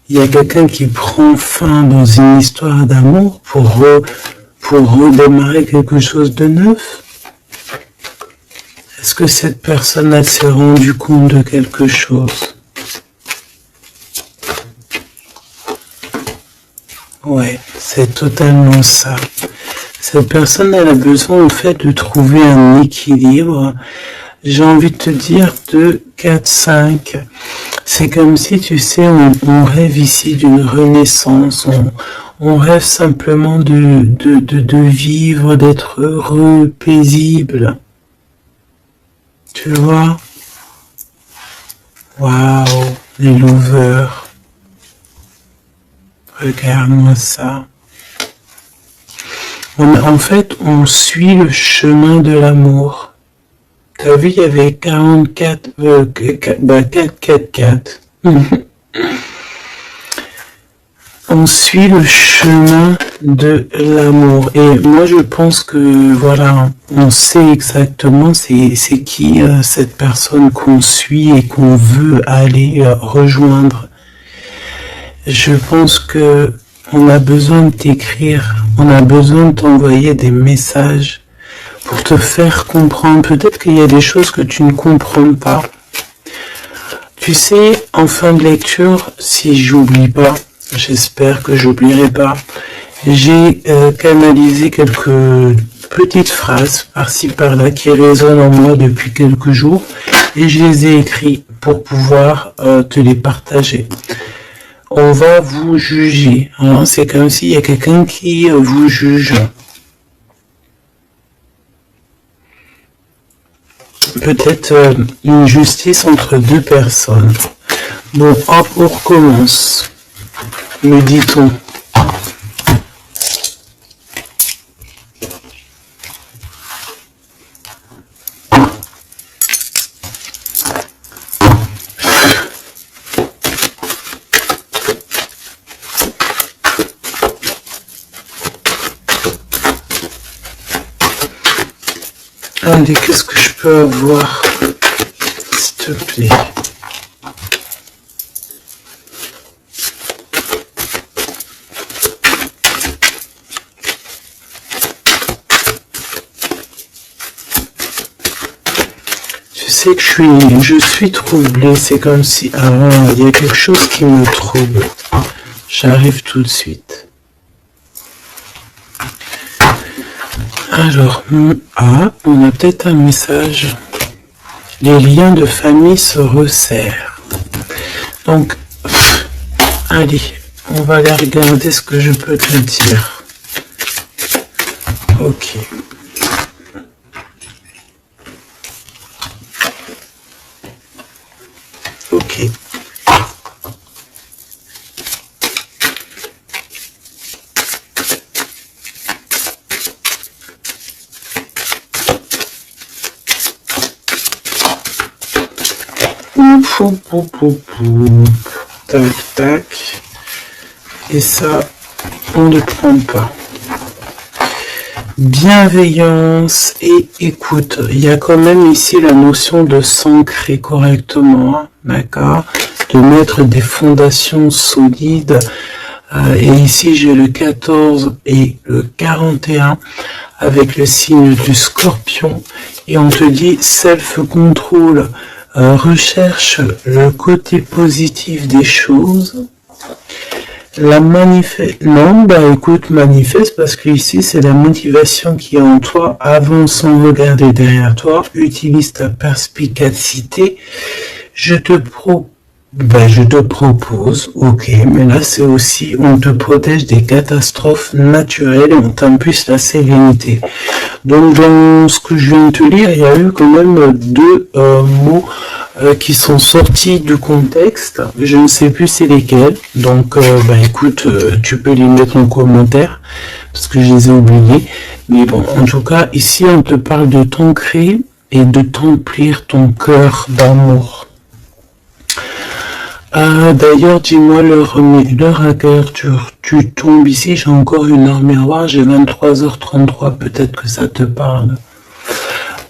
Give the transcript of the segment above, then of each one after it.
il y a quelqu'un qui prend fin dans une histoire d'amour pour redémarrer quelque chose de neuf? Est-ce que cette personne, elle s'est rendue compte de quelque chose? Ouais, c'est totalement ça. Cette personne, elle a besoin, en fait, de trouver un équilibre. J'ai envie de te dire 2, 4, 5. C'est comme si, tu sais, on rêve ici d'une renaissance. On rêve simplement de vivre, d'être heureux, paisible. Tu vois? Waouh, les lovers. Regarde-moi ça. En fait, on suit le chemin de l'amour. T'as vu, il y avait 44, 4. On suit le chemin de l'amour. Et moi, je pense que, voilà, on sait exactement c'est qui cette personne qu'on suit et qu'on veut aller rejoindre. Je pense que on a besoin de t'écrire, on a besoin de t'envoyer des messages pour te faire comprendre. Peut-être qu'il y a des choses que tu ne comprends pas. Tu sais, en fin de lecture, si j'oublie pas, j'espère que j'oublierai pas, j'ai canalisé quelques petites phrases par-ci par-là qui résonnent en moi depuis quelques jours et je les ai écrites pour pouvoir te les partager. On va vous juger. Hein? C'est comme s'il y a quelqu'un qui vous juge. Peut-être une justice entre deux personnes. Bon, hop, on recommence. Me dit-on. Allez, qu'est-ce que je peux avoir, s'il te plaît? Tu sais que je suis troublé, c'est comme si, il y a quelque chose qui me trouble. J'arrive tout de suite. Alors, on a peut-être un message. Les liens de famille se resserrent. Donc, allez, on va aller regarder ce que je peux te dire. Ok. Ok. Tac, tac. Et ça, on ne prend pas. Bienveillance et écoute. Il y a quand même ici la notion de s'ancrer correctement, hein, d'accord? De mettre des fondations solides. Et ici, j'ai le 14 et le 41 avec le signe du Scorpion. Et on te dit self-control. Recherche le côté positif des choses. Écoute, manifeste parce que ici c'est la motivation qui est en toi. Avance sans regarder derrière toi. Utilise ta perspicacité. Je te propose, ok, mais là c'est aussi, on te protège des catastrophes naturelles et on t'impulse la sérénité. Donc dans ce que je viens de te lire, il y a eu quand même deux mots qui sont sortis du contexte. Je ne sais plus c'est lesquels. Donc écoute, tu peux les mettre en commentaire parce que je les ai oubliés. Mais bon, en tout cas, ici on te parle de t'ancrer et de t'emplir ton cœur d'amour. D'ailleurs, dis-moi l'heure à quelle heure tu tombes ici. J'ai encore une heure miroir, j'ai 23h33, peut-être que ça te parle.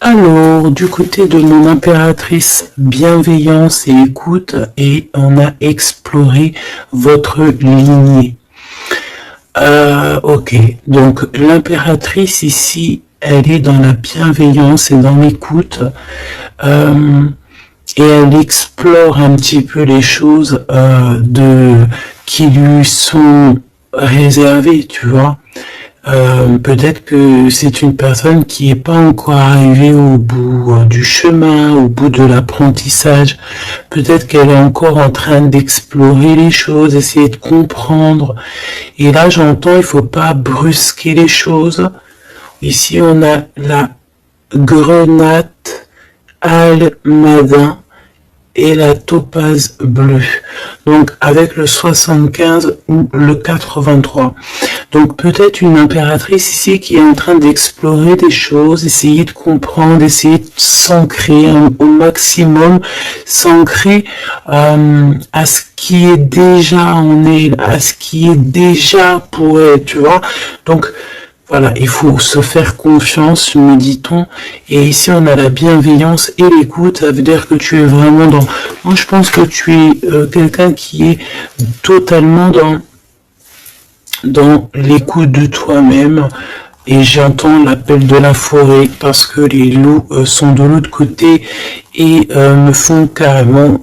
Alors, du côté de mon impératrice, bienveillance et écoute, et on a exploré votre lignée. Ok, donc l'impératrice ici, elle est dans la bienveillance et dans l'écoute, et elle explore un petit peu les choses qui lui sont réservées, tu vois. Peut-être que c'est une personne qui n'est pas encore arrivée au bout du chemin, au bout de l'apprentissage. Peut-être qu'elle est encore en train d'explorer les choses, essayer de comprendre. Et là, j'entends, il faut pas brusquer les choses. Ici, on a la grenade almadin et la topaze bleue. Donc, avec le 75 ou le 83. Donc, peut-être une impératrice ici qui est en train d'explorer des choses, essayer de comprendre, essayer de s'ancrer au maximum, s'ancrer à ce qui est déjà en elle, à ce qui est déjà pour elle, tu vois. Donc, voilà, il faut se faire confiance, me dit-on. Et ici, on a la bienveillance et l'écoute. Ça veut dire que tu es vraiment dans... Moi, je pense que tu es quelqu'un qui est totalement dans l'écoute de toi-même. Et j'entends l'appel de la forêt parce que les loups sont de l'autre côté et me font carrément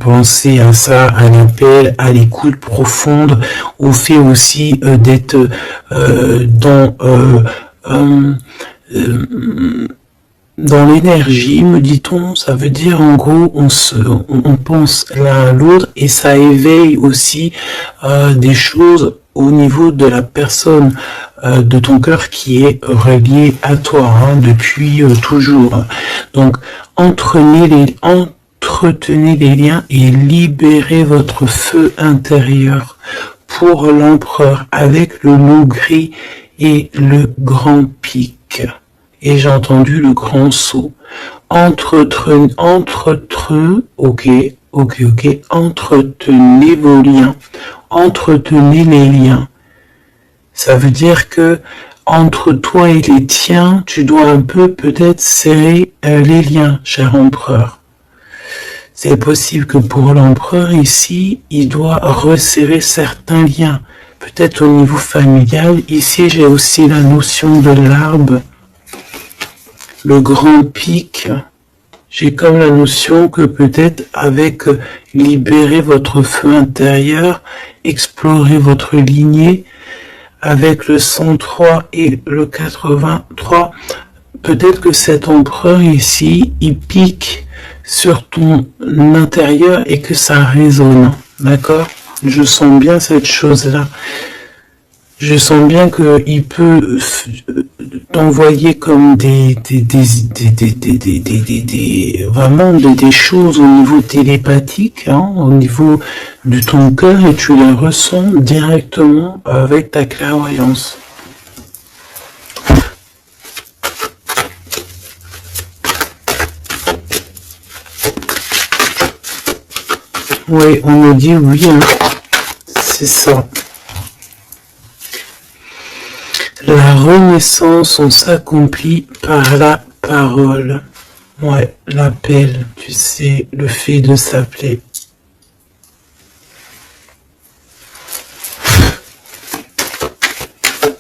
penser à ça, à l'appel, à l'écoute profonde, au fait aussi d'être dans l'énergie, me dit-on. Ça veut dire en gros on pense l'un à l'autre et ça éveille aussi des choses au niveau de la personne de ton cœur qui est relié à toi depuis toujours. Donc entretenez les liens et libérez votre feu intérieur pour l'empereur avec le loup gris et le grand pic. Et j'ai entendu le grand saut. Entretenez vos liens. Entretenez les liens. Ça veut dire que entre toi et les tiens, tu dois un peu peut-être serrer les liens, cher empereur. C'est possible que pour l'empereur ici, il doit resserrer certains liens. Peut-être au niveau familial. Ici, j'ai aussi la notion de l'arbre. Le grand pic, j'ai comme la notion que peut-être avec libérer votre feu intérieur, explorer votre lignée, avec le 103 et le 83, peut-être que cet empereur ici, il pique sur ton intérieur et que ça résonne, d'accord? Je sens bien cette chose-là. Je sens bien qu'il peut t'envoyer comme vraiment des choses au niveau télépathique, au niveau de ton cœur, et tu les ressens directement avec ta clairvoyance. Oui, on me dit oui, c'est ça. La renaissance, on s'accomplit par la parole. Ouais, l'appel, tu sais, le fait de s'appeler.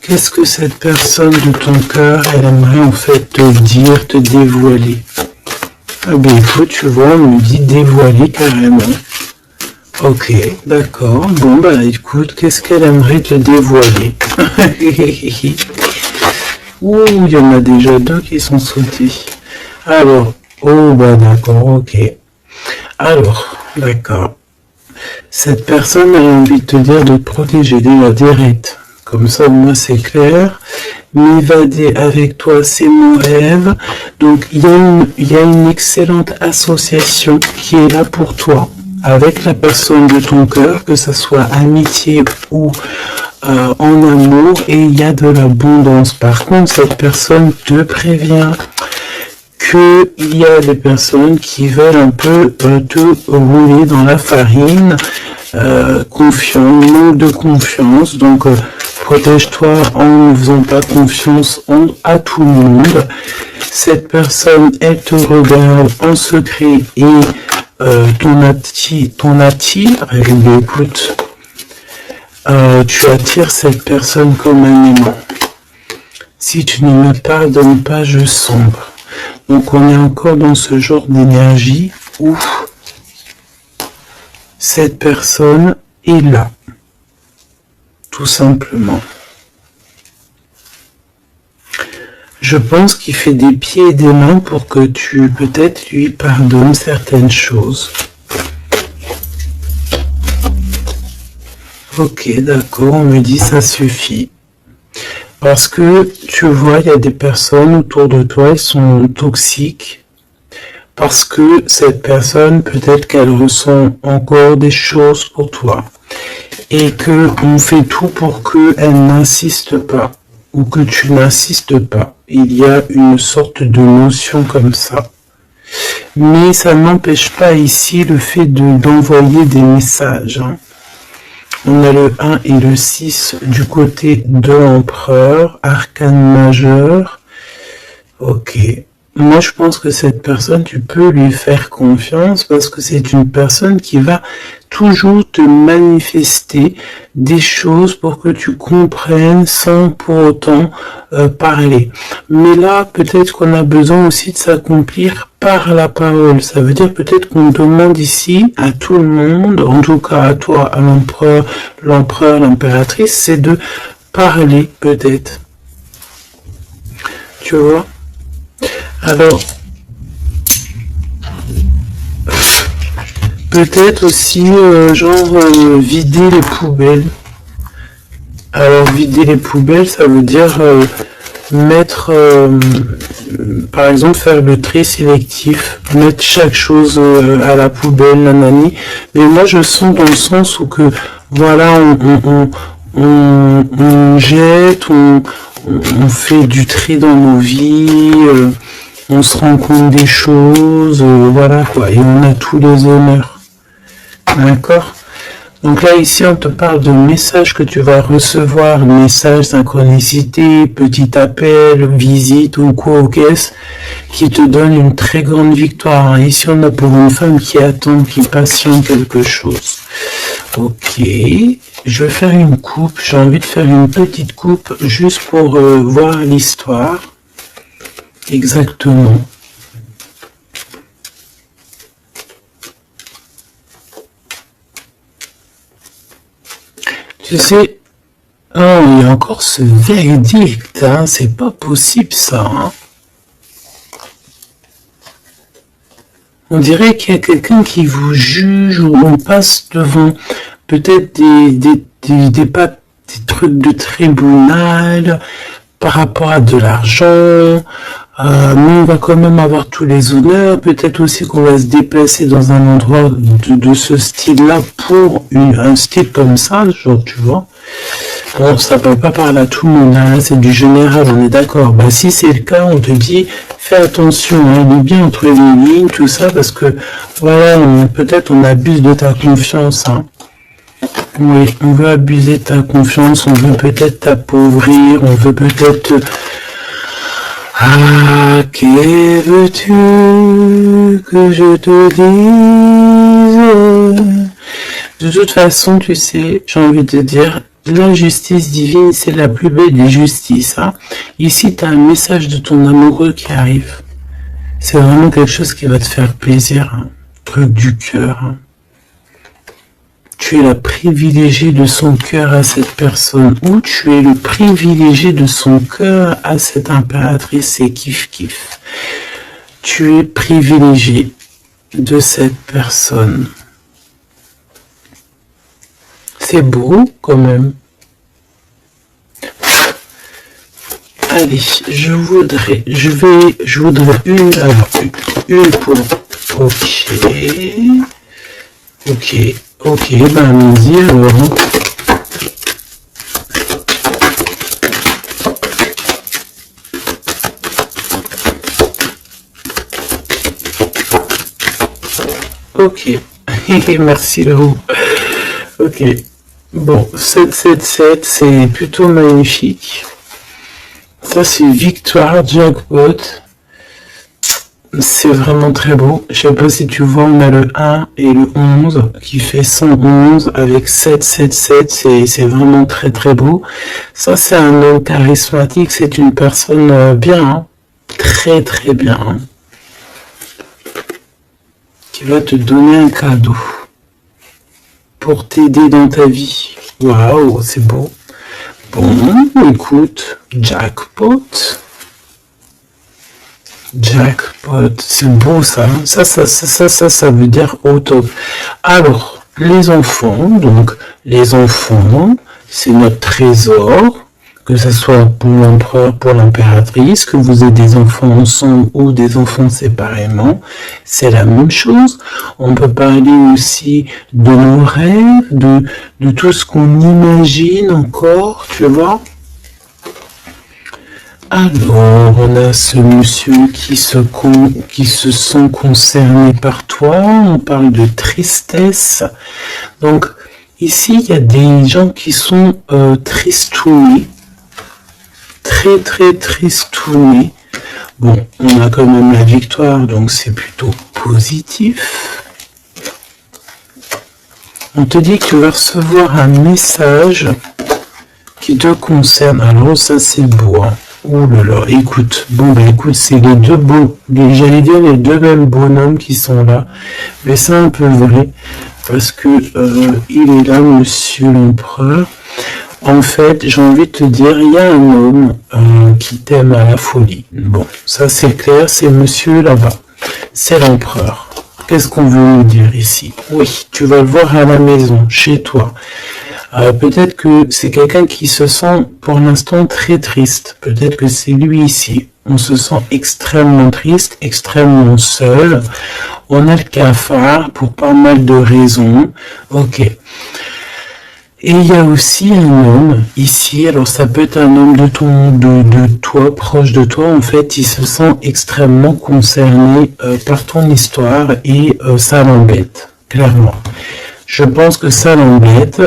Qu'est-ce que cette personne de ton cœur, elle aimerait en fait te dire, te dévoiler? Ah ben écoute, tu vois, on me dit dévoiler carrément. Ok, d'accord. Bon, bah écoute, qu'est-ce qu'elle aimerait te dévoiler? Ouh, il y en a déjà deux qui sont sautés. Alors, oh, bah d'accord, ok. Alors, d'accord. Cette personne a envie de te dire de te protéger déjà direct. Comme ça, moi, c'est clair. M'évader avec toi, c'est mon rêve. Donc, il y a une excellente association qui est là pour toi, avec la personne de ton cœur, que ce soit amitié ou en amour, et il y a de l'abondance. Par contre, cette personne te prévient qu'il y a des personnes qui veulent un peu te rouler dans la farine, manque de confiance. Donc, Protège-toi en ne faisant pas confiance à tout le monde. Cette personne, elle te regarde en secret et ton attire, et écoute, tu attires cette personne comme un aimant. Si tu ne me pardonnes pas, je sombre. Donc on est encore dans ce genre d'énergie où cette personne est là, tout simplement. Je pense qu'il fait des pieds et des mains pour que tu peut-être lui pardonnes certaines choses. Ok, d'accord, on me dit ça suffit. Parce que tu vois, il y a des personnes autour de toi, elles sont toxiques. Parce que cette personne, peut-être qu'elle ressent encore des choses pour toi. Et que on fait tout pour qu'elle n'insiste pas. Ou que tu n'insistes pas. Il y a une sorte de notion comme ça. Mais ça n'empêche pas ici le fait d'envoyer des messages. Hein. On a le 1 et le 6 du côté de l'empereur, arcane majeur. Ok. Moi, je pense que cette personne, tu peux lui faire confiance parce que c'est une personne qui va toujours te manifester des choses pour que tu comprennes sans pour autant parler. Mais là, peut-être qu'on a besoin aussi de s'accomplir par la parole. Ça veut dire peut-être qu'on demande ici à tout le monde, en tout cas à toi, à l'empereur, l'impératrice, c'est de parler peut-être. Tu vois ? Alors, peut-être aussi, vider les poubelles. Alors, vider les poubelles, ça veut dire mettre, par exemple, faire le tri sélectif, mettre chaque chose à la poubelle, nanani. Mais moi, je sens dans le sens où que, voilà, on jette, on fait du tri dans nos vies, on se rend compte des choses, voilà quoi, et on a tous les honneurs. D'accord ? Donc là, ici, on te parle de messages que tu vas recevoir, messages, synchronicité, petit appel, visite ou quoi au caisse, qui te donne une très grande victoire. Ici, on a pour une femme qui attend, qui patiente quelque chose. Ok, je vais faire une coupe, j'ai envie de faire une petite coupe juste pour voir l'histoire. Exactement. Tu sais, oh, il y a encore ce verdict, hein, c'est pas possible ça. Hein. On dirait qu'il y a quelqu'un qui vous juge ou on passe devant peut-être des trucs de tribunal par rapport à de l'argent. Mais on va quand même avoir tous les honneurs. Peut-être aussi qu'on va se déplacer dans un endroit de ce style-là pour un style comme ça, genre, tu vois. Bon, ça peut pas parler à tout le monde, hein, c'est du général, on est d'accord. Bah, si c'est le cas, on te dit, fais attention, hein, il est bien entre les lignes, tout ça, parce que, voilà, peut-être on abuse de ta confiance, hein. Oui, on veut abuser de ta confiance, on veut peut-être t'appauvrir, on veut peut-être... Ah, que veux-tu que je te dise? De toute façon, tu sais, j'ai envie de te dire, la justice divine, c'est la plus belle des justices. Hein. Ici, tu as un message de ton amoureux qui arrive. C'est vraiment quelque chose qui va te faire plaisir. Hein. Truc du cœur. Hein. Tu es la privilégiée de son cœur à cette personne. Ou tu es le privilégié de son cœur à cette impératrice. C'est kiff-kiff. Tu es privilégié de cette personne. C'est beau quand même. Allez, je voudrais une, alors une pour, ok, ben allons-y alors. Ok, merci Lou. Ok. Bon, 777, c'est plutôt magnifique. Ça, c'est victoire, jackpot. C'est vraiment très beau. Je sais pas si tu vois, on a le 1 et le 11 qui fait 111 avec 777. C'est vraiment très très beau. Ça, c'est un homme charismatique. C'est une personne bien, hein. Très très bien, hein, qui va te donner un cadeau pour t'aider dans ta vie. Waouh, c'est beau. Bon, écoute, jackpot. Jackpot, c'est beau ça. Ça veut dire au top. Alors, les enfants, donc, les enfants, c'est notre trésor. Que ce soit pour l'empereur, pour l'impératrice, que vous ayez des enfants ensemble ou des enfants séparément, c'est la même chose. On peut parler aussi de nos rêves, de tout ce qu'on imagine encore, tu vois. Alors, on a ce monsieur qui se sent concerné par toi. On parle de tristesse. Donc, ici, il y a des gens qui sont tristounés. Très, très tristounés. Bon, on a quand même la victoire, donc c'est plutôt positif. On te dit que tu vas recevoir un message qui te concerne. Alors, ça, c'est beau, hein. Oh là là, écoute, bon ben écoute, c'est les deux beaux, j'allais dire les deux mêmes bonhommes qui sont là, mais c'est un peu vrai, parce que il est là, monsieur l'empereur. En fait, j'ai envie de te dire, il y a un homme qui t'aime à la folie. Bon, ça c'est clair, c'est monsieur là-bas, c'est l'empereur. Qu'est-ce qu'on veut nous dire ici? Oui, tu vas le voir à la maison, chez toi. Peut-être que c'est quelqu'un qui se sent pour l'instant très triste. Peut-être que c'est lui ici. On se sent extrêmement triste, extrêmement seul. On a le cafard pour pas mal de raisons. Ok. Et il y a aussi un homme ici. Alors ça peut être un homme de toi, proche de toi. En fait, il se sent extrêmement concerné par ton histoire et ça l'embête, clairement. Je pense que ça l'embête,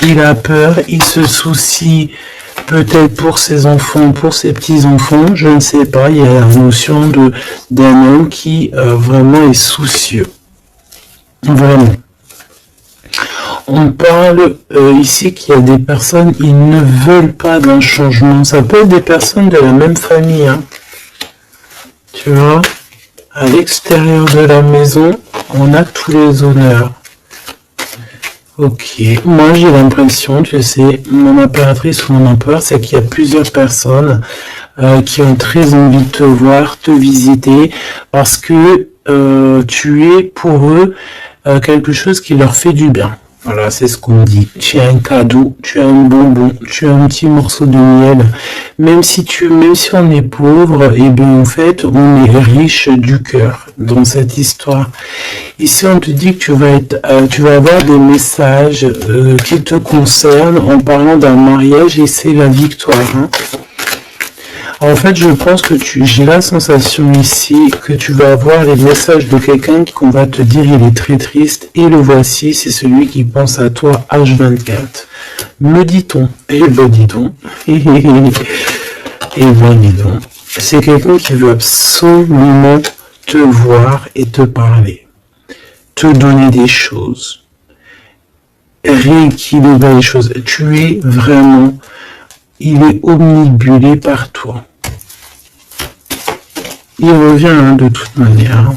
il a peur, il se soucie peut-être pour ses enfants, pour ses petits-enfants, je ne sais pas, il y a la notion d'un homme qui vraiment est soucieux. Vraiment. On parle ici qu'il y a des personnes, ils ne veulent pas d'un changement. Ça peut être des personnes de la même famille, hein. Tu vois, à l'extérieur de la maison, on a tous les honneurs. Ok, moi j'ai l'impression, tu sais, mon impératrice ou mon empereur, c'est qu'il y a plusieurs personnes qui ont très envie de te voir, te visiter, parce que tu es pour eux quelque chose qui leur fait du bien. Voilà, c'est ce qu'on dit. Tu as un cadeau, tu as un bonbon, tu as un petit morceau de miel. Même si on est pauvre, et bien en fait, on est riche du cœur dans cette histoire. Ici, on te dit que tu vas avoir des messages qui te concernent en parlant d'un mariage et c'est la victoire. Hein. En fait, je pense que j'ai la sensation ici que tu vas avoir les messages de quelqu'un qu'on va te dire il est très triste et le voici, c'est celui qui pense à toi H24. Me dit-on, et ben dis donc, et ben dis donc, c'est quelqu'un qui veut absolument te voir et te parler, te donner des choses, rééquilibrer les choses. Tu es vraiment, il est omnibulé par toi. Il revient hein, de toute manière.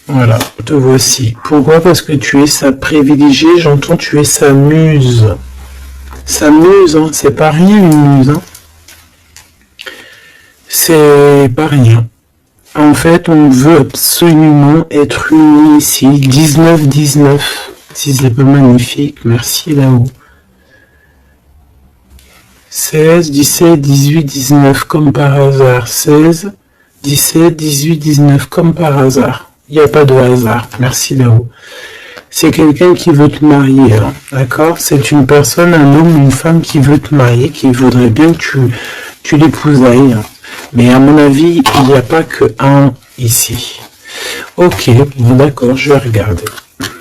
Voilà, te voici. Pourquoi? Parce que tu es sa privilégiée, j'entends tu es sa muse. Sa muse, hein, c'est pas rien une muse. Hein. C'est pas rien. En fait, on veut absolument être unis ici. 19-19. Si c'est pas magnifique, merci là-haut. 16, 17, 18, 19, comme par hasard. 16, 17, 18, 19, comme par hasard. Il n'y a pas de hasard. Merci là-haut. C'est quelqu'un qui veut te marier, hein, d'accord? C'est une personne, un homme, une femme qui veut te marier, qui voudrait bien que tu l'épousailles. Hein. Mais à mon avis, il n'y a pas que un ici. Ok, bon d'accord, je vais regarder.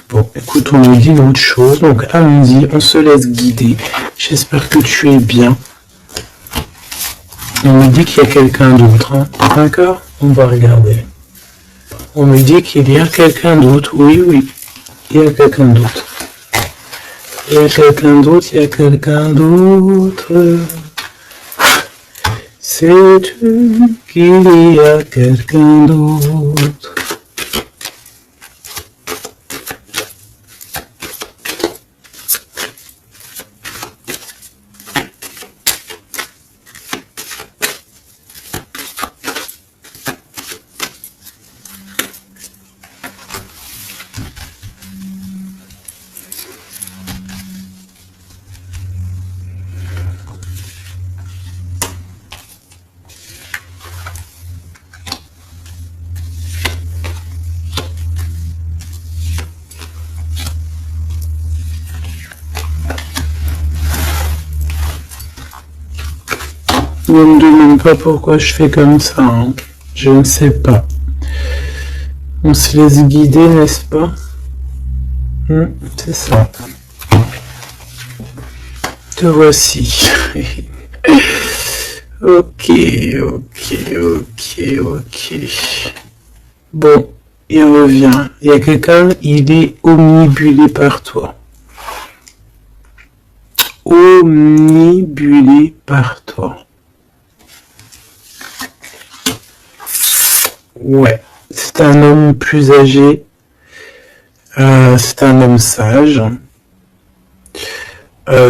Bon, écoute, on me dit autre chose, donc allons-y, on se laisse guider. J'espère que tu es bien. On me dit qu'il y a quelqu'un d'autre, hein. D'accord? On va regarder. On me dit qu'il y a quelqu'un d'autre, oui, oui, il y a quelqu'un d'autre. Il y a quelqu'un d'autre, il y a quelqu'un d'autre. Sais-tu qu'il y a quelqu'un d'autre? Ne me demande pas pourquoi je fais comme ça, hein. Je ne sais pas. On se laisse guider, n'est-ce pas? C'est ça. Te voici. Ok. Bon, il revient. Il y a quelqu'un, il est omnibulé par toi. Omnibulé par toi. Ouais, c'est un homme plus âgé, c'est un homme sage,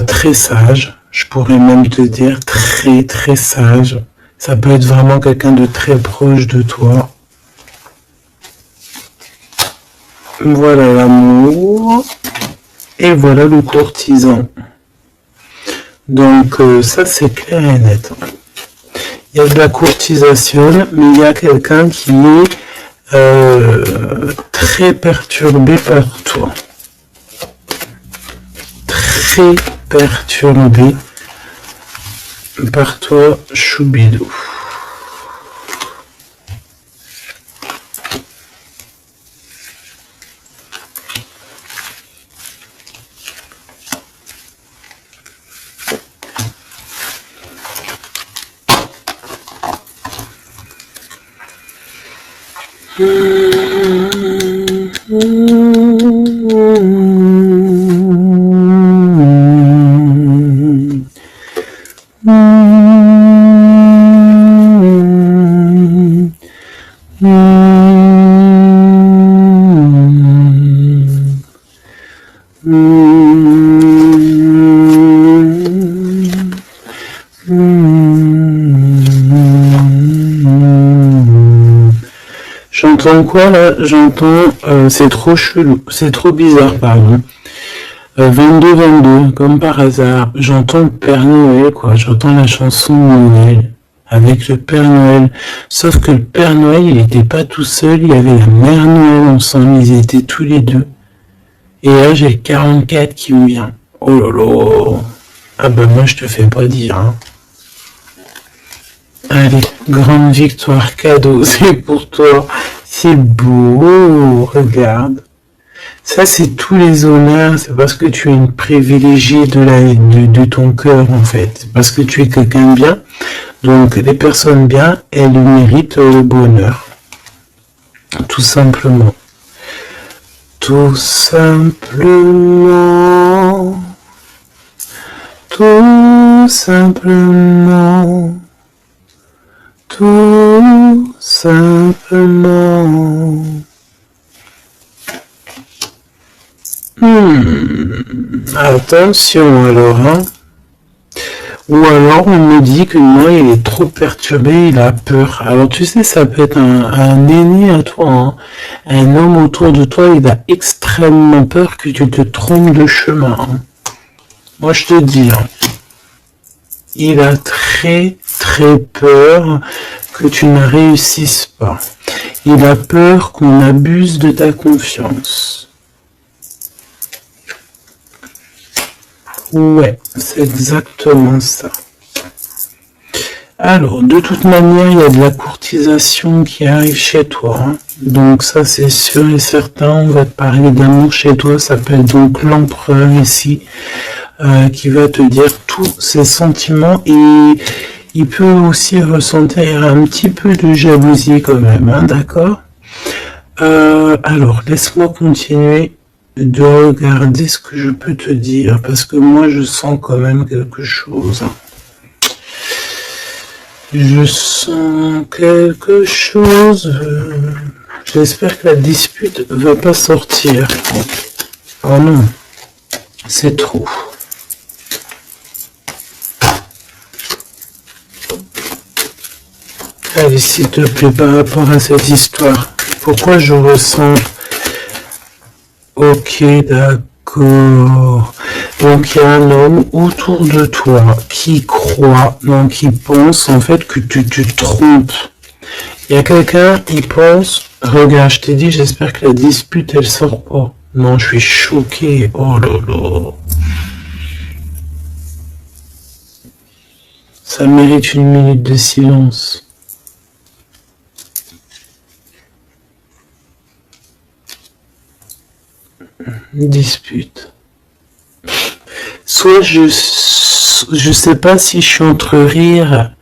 très sage, je pourrais même te dire très sage. Ça peut être vraiment quelqu'un de très proche de toi. Voilà l'amour, et voilà le courtisan. Donc ça c'est clair et net. Il y a de la courtisation, mais il y a quelqu'un qui est très perturbé par toi. Très perturbé par toi, Choubidou. J'entends quoi là? J'entends, c'est trop chelou, c'est trop bizarre, pardon. 22-22, comme par hasard, j'entends le Père Noël, quoi. J'entends la chanson de Noël avec le Père Noël. Sauf que le Père Noël, il n'était pas tout seul, il y avait la Mère Noël ensemble, ils étaient tous les deux. Et là, j'ai le 44 qui me vient. Oh là là. Ah ben moi, je te fais pas dire, hein. Allez, grande victoire, cadeau, c'est pour toi. C'est beau, regarde. Ça, c'est tous les honneurs, c'est parce que tu es une privilégiée de ton cœur, en fait. C'est parce que tu es quelqu'un de bien. Donc, les personnes bien, elles méritent le bonheur. Tout simplement. Tout simplement. Tout simplement. Tout simplement. Attention alors, hein. Ou alors on me dit que moi il est trop perturbé, il a peur. Alors tu sais, ça peut être un aîné à toi, hein. Un homme autour de toi, il a extrêmement peur que tu te trompes de chemin, hein. Moi je te dis, hein. Il a très peur que tu ne réussisses pas. Il a peur qu'on abuse de ta confiance. Ouais, c'est exactement ça. Alors, de toute manière, il y a de la courtisation qui arrive chez toi, hein. Donc ça c'est sûr et certain, on va te parler d'amour chez toi, ça s'appelle donc l'empereur ici, qui va te dire tous ses sentiments et il peut aussi ressentir un petit peu de jalousie quand même, hein, d'accord? Alors, laisse-moi continuer de regarder ce que je peux te dire, parce que moi je sens quand même quelque chose. Je sens quelque chose. J'espère que la dispute va pas sortir. Oh non, c'est trop. Allez, s'il te plaît, par rapport à cette histoire, pourquoi je ressens... Ok, d'accord. Donc il y a un homme autour de toi qui croit, donc qui pense en fait que tu te trompes. Il y a quelqu'un qui pense, regarde, je t'ai dit, j'espère que la dispute elle sort pas. Non, je suis choqué. Oh là là. Ça mérite une minute de silence. Dispute. Soit je sais pas si je suis entre rire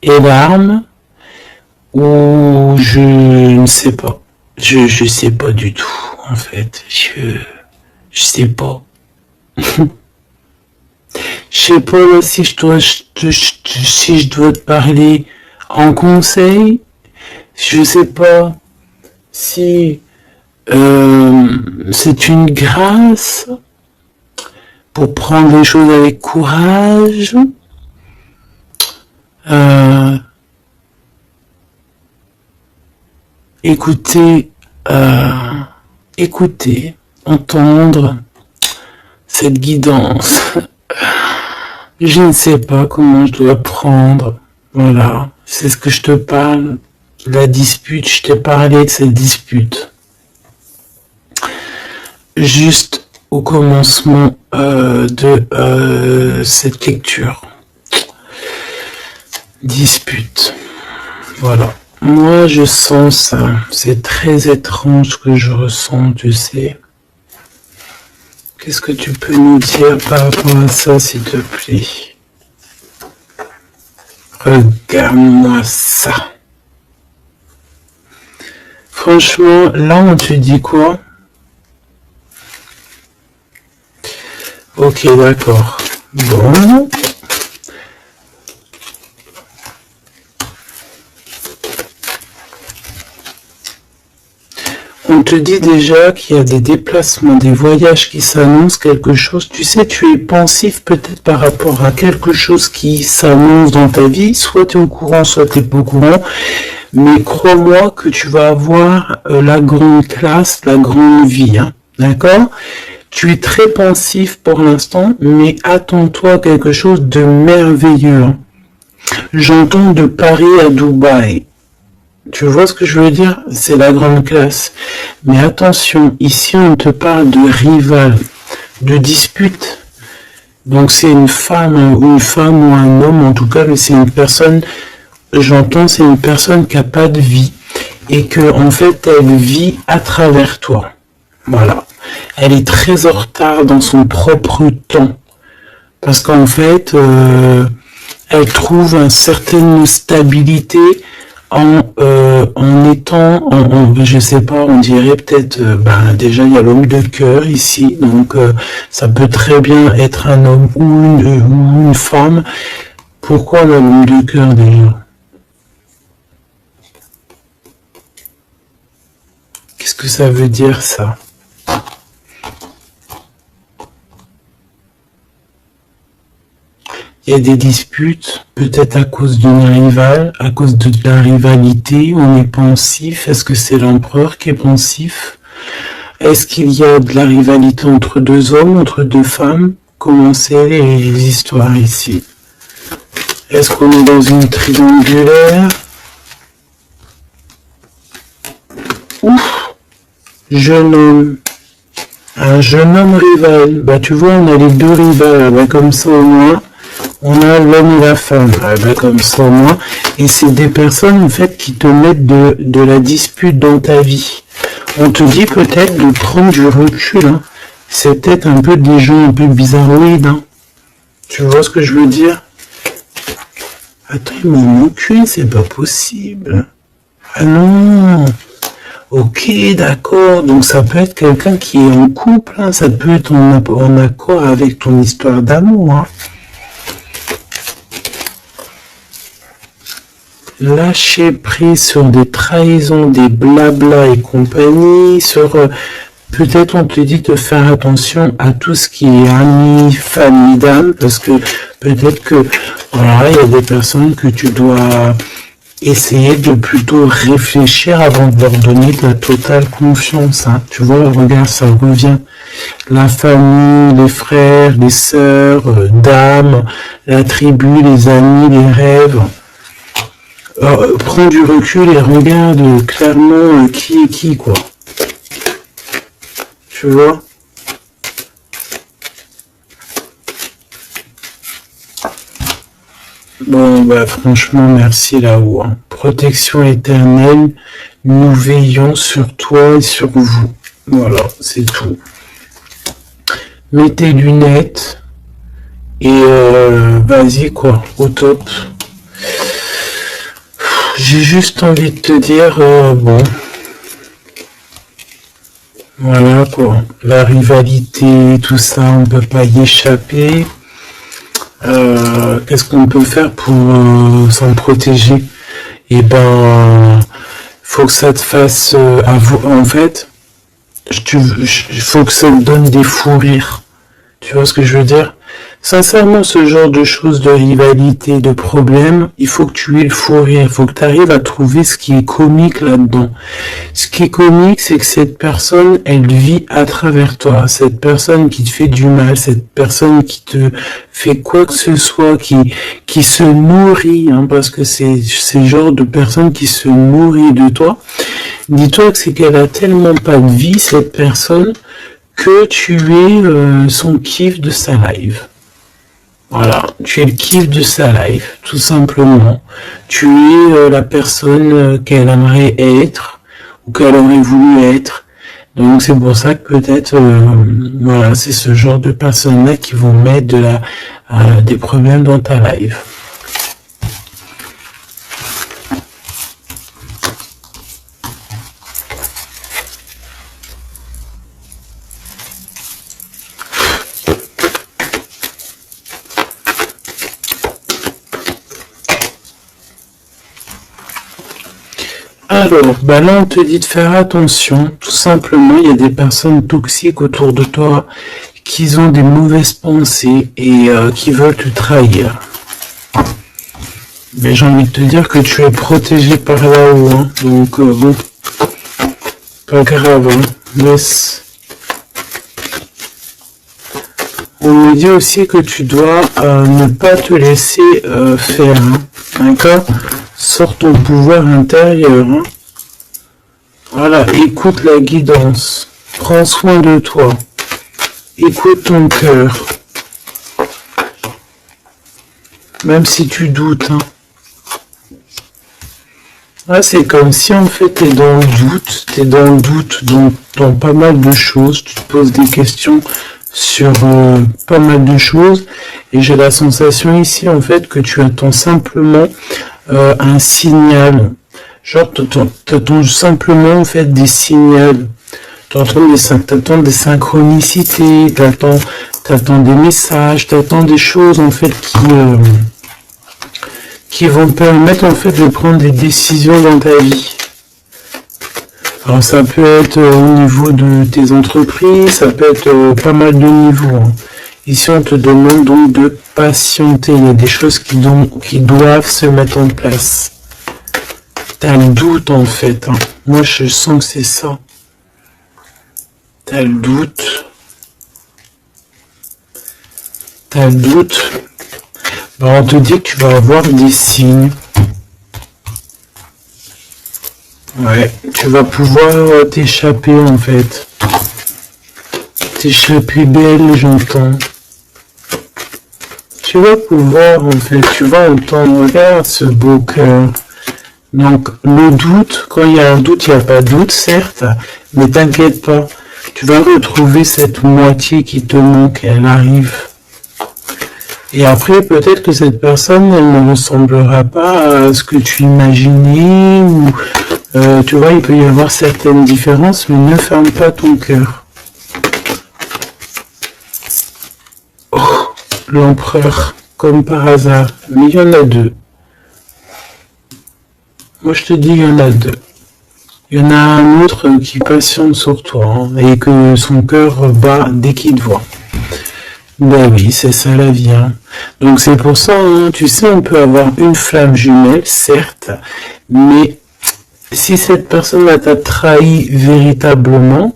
et larmes, ou je ne sais pas. Je sais pas du tout, en fait. Je sais pas. Je sais pas là, si je dois te parler en conseil. Je sais pas si c'est une grâce pour prendre les choses avec courage. Écouter, entendre cette guidance. Je ne sais pas comment je dois prendre. Voilà, c'est ce que je te parle. La dispute, je t'ai parlé de cette dispute. Juste au commencement de cette lecture. Dispute. Voilà. Moi, je sens ça. C'est très étrange ce que je ressens, tu sais. Qu'est-ce que tu peux nous dire par rapport à ça, s'il te plaît? Regarde-moi ça. Franchement, là, on te dit quoi? Ok, d'accord. Bon. On te dit déjà qu'il y a des déplacements, des voyages qui s'annoncent, quelque chose. Tu sais, tu es pensif peut-être par rapport à quelque chose qui s'annonce dans ta vie. Soit tu es au courant, soit tu n'es pas au courant. Mais crois-moi que tu vas avoir la grande classe, la grande vie. Hein. D'accord? Tu es très pensif pour l'instant, mais attends-toi à quelque chose de merveilleux. Hein. J'entends de Paris à Dubaï. Tu vois ce que je veux dire? C'est la grande classe. Mais attention, ici on te parle de rival, de dispute. Donc c'est une femme ou un homme en tout cas, mais c'est une personne, j'entends, c'est une personne qui n'a pas de vie. Et que en fait elle vit à travers toi. Voilà. Elle est très en retard dans son propre temps. Parce qu'en fait, elle trouve une certaine stabilité en étant, je sais pas, on dirait peut-être, déjà il y a l'homme de cœur ici, donc ça peut très bien être un homme ou une femme. Pourquoi l'homme de cœur déjà? Qu'est-ce que ça veut dire ça? Il y a des disputes, peut-être à cause d'une rivale, à cause de la rivalité, on est pensif. Est-ce que c'est l'empereur qui est pensif? Est-ce qu'il y a de la rivalité entre deux hommes, entre deux femmes? Comment c'est les histoires ici? Est-ce qu'on est dans une triangulaire? Ouf! Jeune homme. Un jeune homme rival. Bah tu vois, on a les deux rivales, comme ça au moins. On a l'homme et la femme, ah ben, comme ça moi. Et c'est des personnes en fait qui te mettent de la dispute dans ta vie. On te dit peut-être de prendre du recul. Hein. C'est peut-être un peu des gens un peu bizarroïdes. Hein. Tu vois ce que je veux dire? Attends, ils m'ont manqué, c'est pas possible. Ah non. Ok, d'accord. Donc ça peut être quelqu'un qui est en couple. Hein. Ça peut être en accord avec ton histoire d'amour. Hein. Lâcher prise sur des trahisons, des blabla et compagnie, sur peut-être on te dit de faire attention à tout ce qui est amis, famille d'âme, parce que peut-être que voilà, il y a des personnes que tu dois essayer de plutôt réfléchir avant de leur donner de la totale confiance. Hein. Tu vois, regarde, ça revient. La famille, les frères, les sœurs, d'âme, la tribu, les amis, les rêves. Prends du recul et regarde clairement qui est qui, quoi. Tu vois? Bon, bah franchement, merci là-haut. Hein. Protection éternelle, nous veillons sur toi et sur vous. Voilà, c'est tout. Mets tes lunettes et vas-y, quoi, au top. J'ai juste envie de te dire, bon, voilà quoi, la rivalité, tout ça, on peut pas y échapper. Qu'est-ce qu'on peut faire pour s'en protéger? Eh ben, faut que ça te fasse, en fait, il faut que ça te donne des fous rires. Tu vois ce que je veux dire? Sincèrement, ce genre de choses, de rivalité, de problèmes, il faut que tu aies le fou rire. Il faut que tu arrives à trouver ce qui est comique là-dedans. Ce qui est comique, c'est que cette personne, elle vit à travers toi. Cette personne qui te fait du mal, cette personne qui te fait quoi que ce soit, qui se nourrit, hein, parce que c'est le genre de personne qui se nourrit de toi. Dis-toi que c'est qu'elle a tellement pas de vie, cette personne, que tu es son kiff de sa live. Voilà, tu es le kiff de sa life, tout simplement. Tu es la personne qu'elle aimerait être ou qu'elle aurait voulu être. Donc c'est pour ça que peut-être, voilà, c'est ce genre de personnes-là qui vont mettre des problèmes dans ta life. Alors, bah là on te dit de faire attention, tout simplement, il y a des personnes toxiques autour de toi qui ont des mauvaises pensées et qui veulent te trahir. Mais j'ai envie de te dire que tu es protégé par là-haut, hein. Donc bon, pas grave, hein. Laisse. On me dit aussi que tu dois ne pas te laisser faire, hein. D'accord? Sors ton pouvoir intérieur. Hein. Voilà, écoute la guidance. Prends soin de toi. Écoute ton cœur. Même si tu doutes. Hein. Là, c'est comme si en fait t'es dans le doute. T'es dans le doute dans pas mal de choses. Tu te poses des questions sur pas mal de choses. Et j'ai la sensation ici en fait que tu attends simplement un signal, genre t'attends simplement en fait des signaux, t'attends des synchronicités, t'attends des messages, t'attends des choses en fait qui vont te permettre en fait de prendre des décisions dans ta vie. Alors ça peut être au niveau de tes entreprises, ça peut être pas mal de niveaux. Hein. Ici, on te demande donc de patienter. Il y a des choses qui doivent se mettre en place. T'as le doute, en fait. Hein. Moi, je sens que c'est ça. T'as le doute. T'as le doute. Ben, on te dit que tu vas avoir des signes. Ouais, tu vas pouvoir t'échapper, en fait. T'échapper belle, j'entends. tu vas pouvoir, en fait, tu vas entendre, regarde ce beau cœur. Donc, le doute, quand il y a un doute, il n'y a pas de doute, certes, mais t'inquiète pas, tu vas retrouver cette moitié qui te manque, elle arrive. Et après, peut-être que cette personne, elle ne ressemblera pas à ce que tu imaginais, ou, tu vois, il peut y avoir certaines différences, mais ne ferme pas ton cœur. Oh, l'empereur, comme par hasard, mais il y en a deux. Moi, je te dis, il y en a deux. Il y en a un autre qui patiente sur toi, hein, et que son cœur bat dès qu'il te voit. Ben oui, c'est ça la vie. Hein. Donc c'est pour ça, hein, tu sais, on peut avoir une flamme jumelle, certes, mais si cette personne t'a trahi véritablement,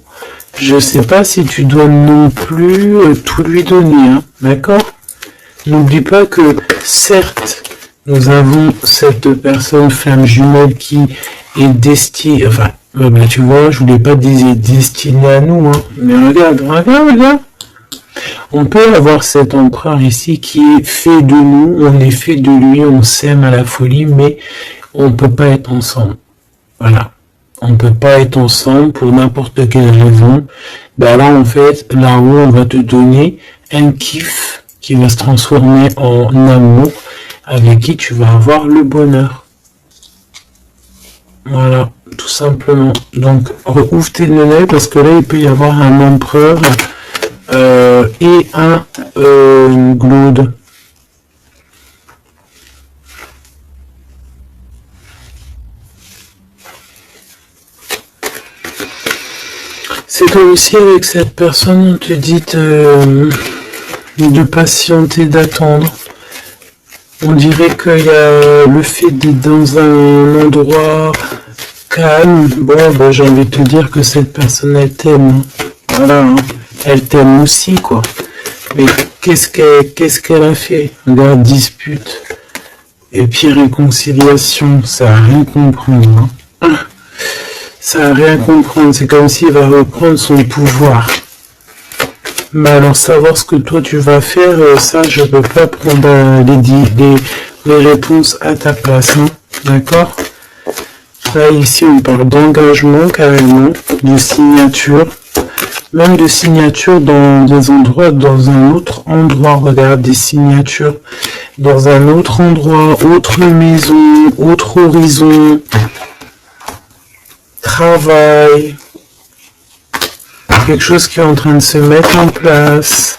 je sais pas si tu dois non plus tout lui donner, hein, d'accord? N'oublie pas que, certes, nous avons cette personne flamme jumelle qui est destinée, enfin, ben, tu vois, je voulais pas dire destinée à nous, hein, mais regarde. On peut avoir cet empereur ici qui est fait de nous, on est fait de lui, on s'aime à la folie, mais on peut pas être ensemble. Voilà. On peut pas être ensemble pour n'importe quelle raison. Ben là, en fait, là-haut, on va te donner un kiff qui va se transformer en amour avec qui tu vas avoir le bonheur. Voilà, tout simplement. Donc, ouvre tes lunettes parce que là, il peut y avoir un empereur et un glaude. C'est comme si avec cette personne on te dit de patienter, d'attendre. On dirait qu'il y a le fait d'être dans un endroit calme. Bon, ben, j'ai envie de te dire que cette personne elle t'aime. Voilà, hein. Elle t'aime aussi, quoi. Mais qu'est-ce qu'elle a fait? Regarde, dispute. Et puis réconciliation, ça n'a rien comprendre. Hein. Ça n'a rien comprendre. C'est comme s'il va reprendre son pouvoir. Mais alors savoir ce que toi tu vas faire, ça je peux pas prendre les réponses à ta place. Hein. D'accord? Là ici on parle d'engagement carrément, de signature. Même de signatures dans des endroits, dans un autre endroit, regarde, des signatures dans un autre endroit, autre maison, autre horizon, travail, quelque chose qui est en train de se mettre en place.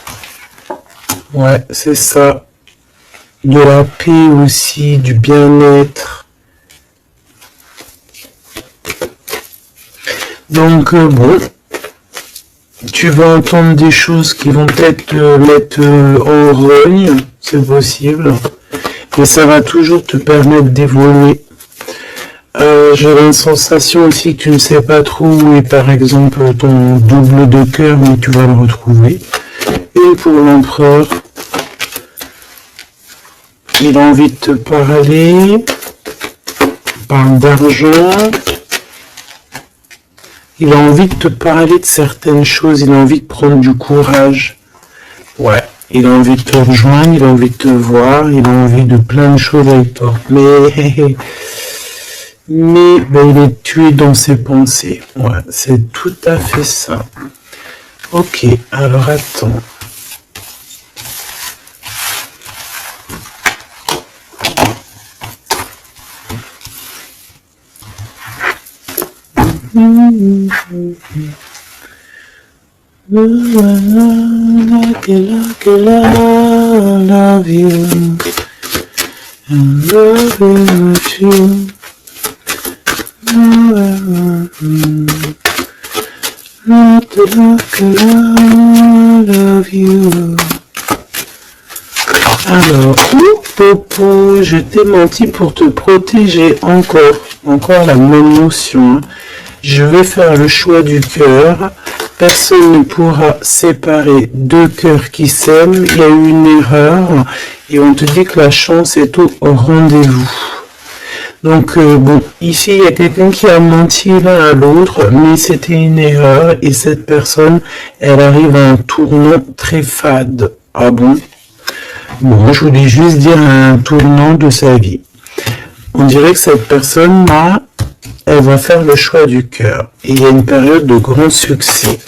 Ouais, c'est ça. De la paix aussi, du bien-être. Donc, bon. Tu vas entendre des choses qui vont peut-être te mettre en rogne, c'est possible, mais ça va toujours te permettre d'évoluer. J'ai une sensation aussi que tu ne sais pas trop où est par exemple ton double de cœur, mais tu vas le retrouver. Et pour l'empereur, il a envie de te parler, parle d'argent. Il a envie de te parler de certaines choses, il a envie de prendre du courage. Ouais, il a envie de te rejoindre, il a envie de te voir, il a envie de plein de choses avec toi. Mais ben, il est tué dans ses pensées. Ouais, c'est tout à fait ça. Ok, alors attends. Love you. Alors, Popo, je t'ai menti pour te protéger encore la même notion. Je vais faire le choix du cœur. Personne ne pourra séparer deux cœurs qui s'aiment. Il y a eu une erreur et on te dit que la chance est au rendez-vous. Donc bon, ici il y a quelqu'un qui a menti l'un à l'autre, mais c'était une erreur et cette personne, elle arrive à un tournant très fade. Ah bon? Bon, je voulais juste dire un tournant de sa vie. On dirait que cette personne-là, elle va faire le choix du cœur. Il y a une période de grand succès.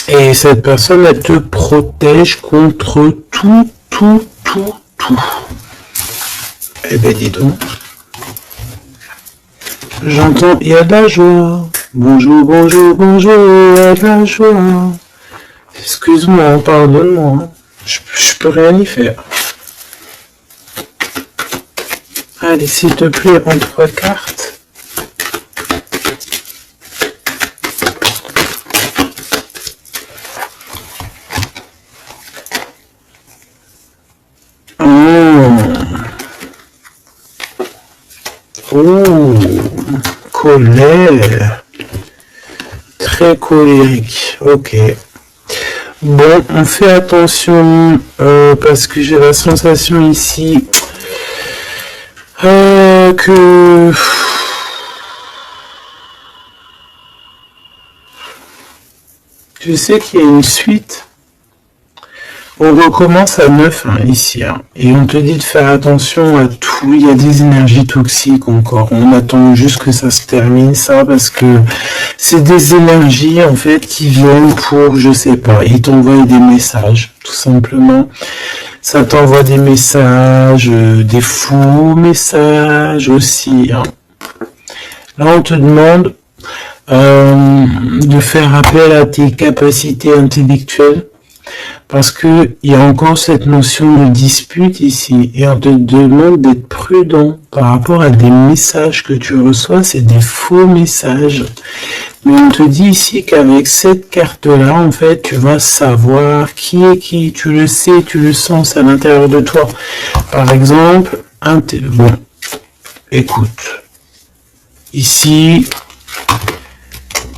Et cette personne, elle te protège contre tout. Eh ben, dis donc. J'entends, il y a de la joie. Bonjour, il y a de la joie. Excuse-moi, pardonne-moi. Je peux rien y faire. Allez, s'il te plaît, en 3 cartes. Oh, colère. Très colérique. Ok. Bon, on fait attention parce que j'ai la sensation ici que je sais qu'il y a une suite. On recommence à 9 hein, ici, hein, et on te dit de faire attention à tout. Il y a des énergies toxiques encore. On attend juste que ça se termine, ça, parce que c'est des énergies en fait qui viennent pour, je sais pas, ils t'envoient des messages, tout simplement. Ça t'envoie des messages, des faux messages aussi. Hein. Là, on te demande de faire appel à tes capacités intellectuelles. Parce que il y a encore cette notion de dispute ici, et on te demande d'être prudent par rapport à des messages que tu reçois, c'est des faux messages. Mais on te dit ici qu'avec cette carte-là, en fait, tu vas savoir qui est qui, tu le sais, tu le sens à l'intérieur de toi. Par exemple, bon, écoute, ici,